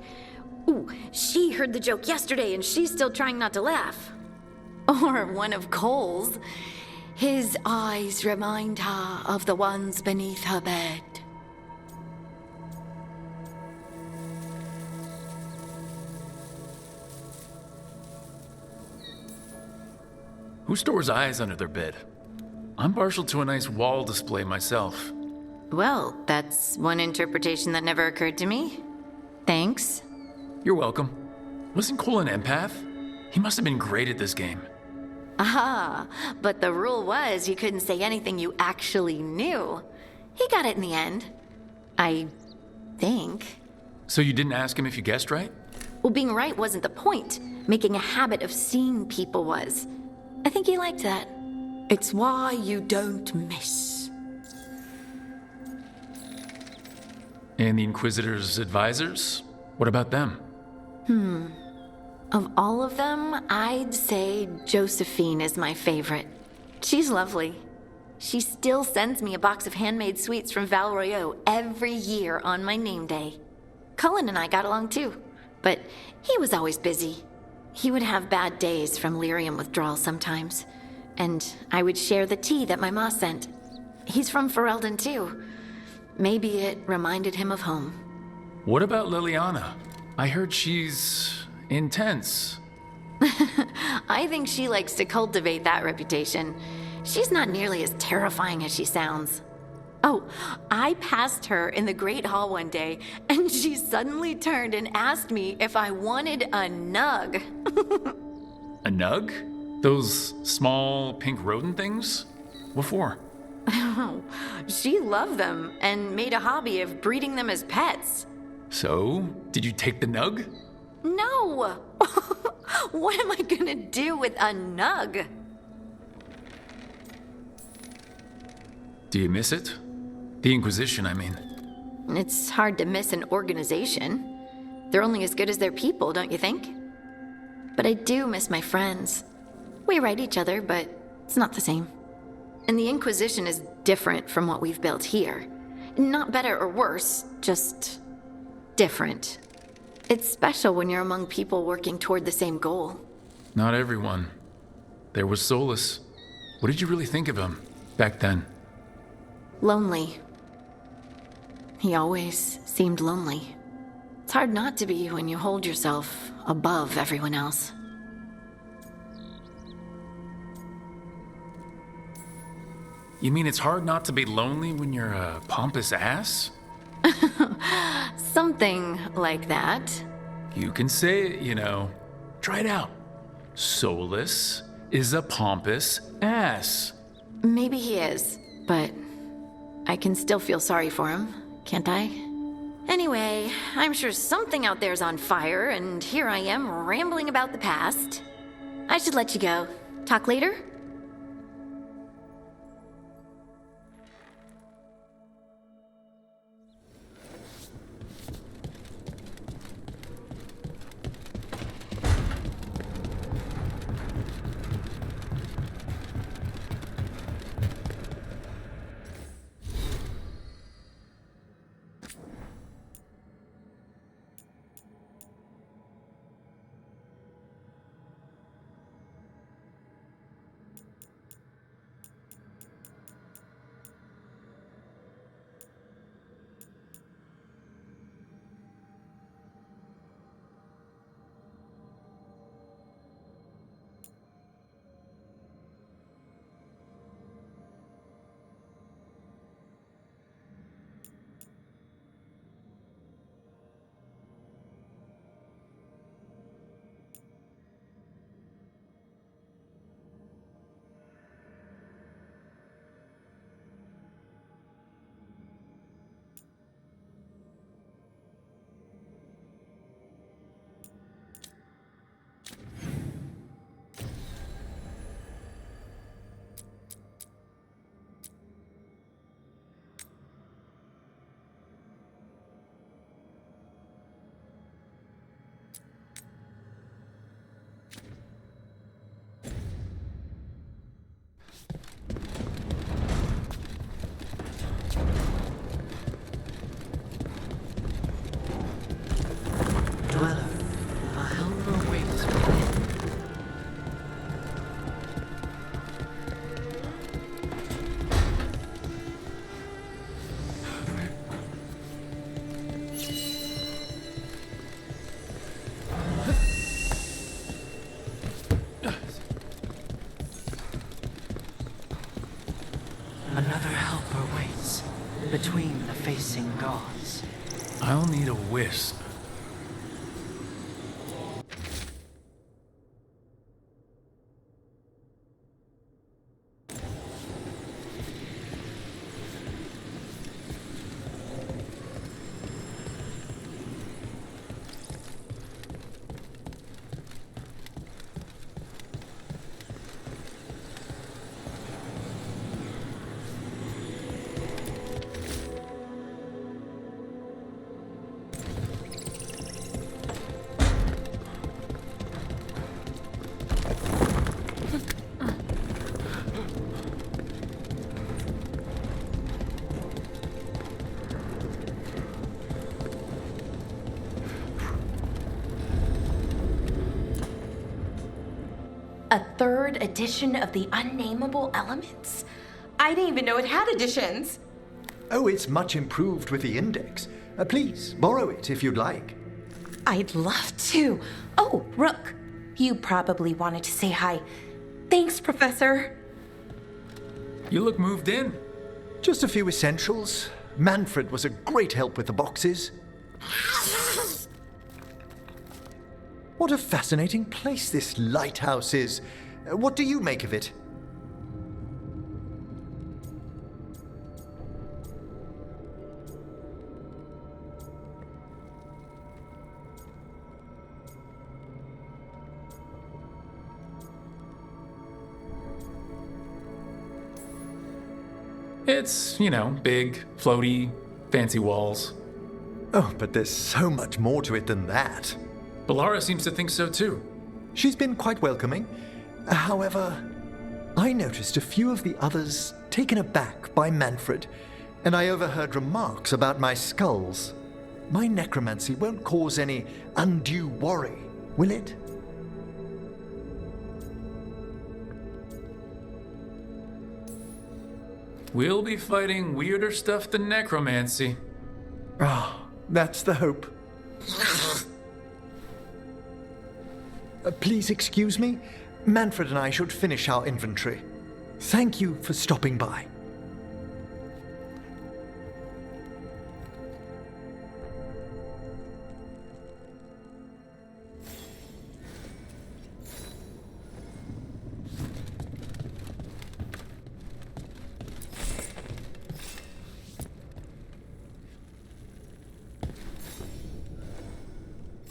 ooh, she heard the joke yesterday and she's still trying not to laugh. Or one of Cole's. His eyes remind her of the ones beneath her bed. Who stores eyes under their bed? I'm partial to a nice wall display myself. Well, that's one interpretation that never occurred to me. Thanks. You're welcome. Wasn't Cole an empath? He must have been great at this game. Ah, but the rule was you couldn't say anything you actually knew. He got it in the end. I think. So you didn't ask him if you guessed right? Well, being right wasn't the point. Making a habit of seeing people was. I think he liked that. It's why you don't miss. And the Inquisitor's advisors? What about them? Of all of them, I'd say Josephine is my favorite. She's lovely. She still sends me a box of handmade sweets from Val Royeau every year on my name day. Cullen and I got along too, but he was always busy. He would have bad days from lyrium withdrawal sometimes, and I would share the tea that my ma sent. He's from Ferelden too. Maybe it reminded him of home. What about Liliana? I heard she's intense. I think she likes to cultivate that reputation. She's not nearly as terrifying as she sounds. Oh, I passed her in the Great Hall one day, and she suddenly turned and asked me if I wanted a nug. A nug? Those small pink rodent things? What for? She loved them and made a hobby of breeding them as pets. So, did you take the nug? No! What am I gonna do with a nug? Do you miss it? The Inquisition, I mean. It's hard to miss an organization. They're only as good as their people, don't you think? But I do miss my friends. We write each other, but it's not the same. And the Inquisition is different from what we've built here. Not better or worse, just different. It's special when you're among people working toward the same goal. Not everyone. There was Solus. What did you really think of him back then? Lonely. He always seemed lonely. It's hard not to be when you hold yourself above everyone else. You mean it's hard not to be lonely when you're a pompous ass? Something like that. You can say it, you know. Try it out. Solus is a pompous ass. Maybe he is, but I can still feel sorry for him, can't I? Anyway, I'm sure something out there's on fire, and here I am rambling about the past. I should let you go. Talk later? Another helper waits between the facing gods. I'll need a wisp. third edition of the Unnameable Elements? I didn't even know it had editions. Oh, it's much improved with the index. Please, borrow it if you'd like. I'd love to. Oh, Rook, you probably wanted to say hi. Thanks, Professor. You look moved in. Just a few essentials. Manfred was a great help with the boxes. What a fascinating place this lighthouse is. What do you make of it? It's, big, floaty, fancy walls. Oh, but there's so much more to it than that. Balara seems to think so too. She's been quite welcoming. However, I noticed a few of the others taken aback by Manfred, and I overheard remarks about my skulls. My necromancy won't cause any undue worry, will it? We'll be fighting weirder stuff than necromancy. Ah, that's the hope. Please excuse me. Manfred and I should finish our inventory. Thank you for stopping by.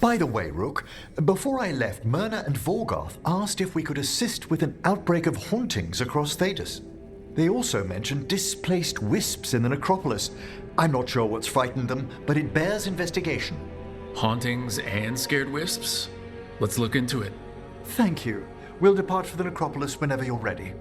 By the way, Rook, before I left, Myrna and Veilguard asked if we could assist with an outbreak of hauntings across Tedas. They also mentioned displaced wisps in the necropolis. I'm not sure what's frightened them, but it bears investigation. Hauntings and scared wisps? Let's look into it. Thank you. We'll depart for the necropolis whenever you're ready.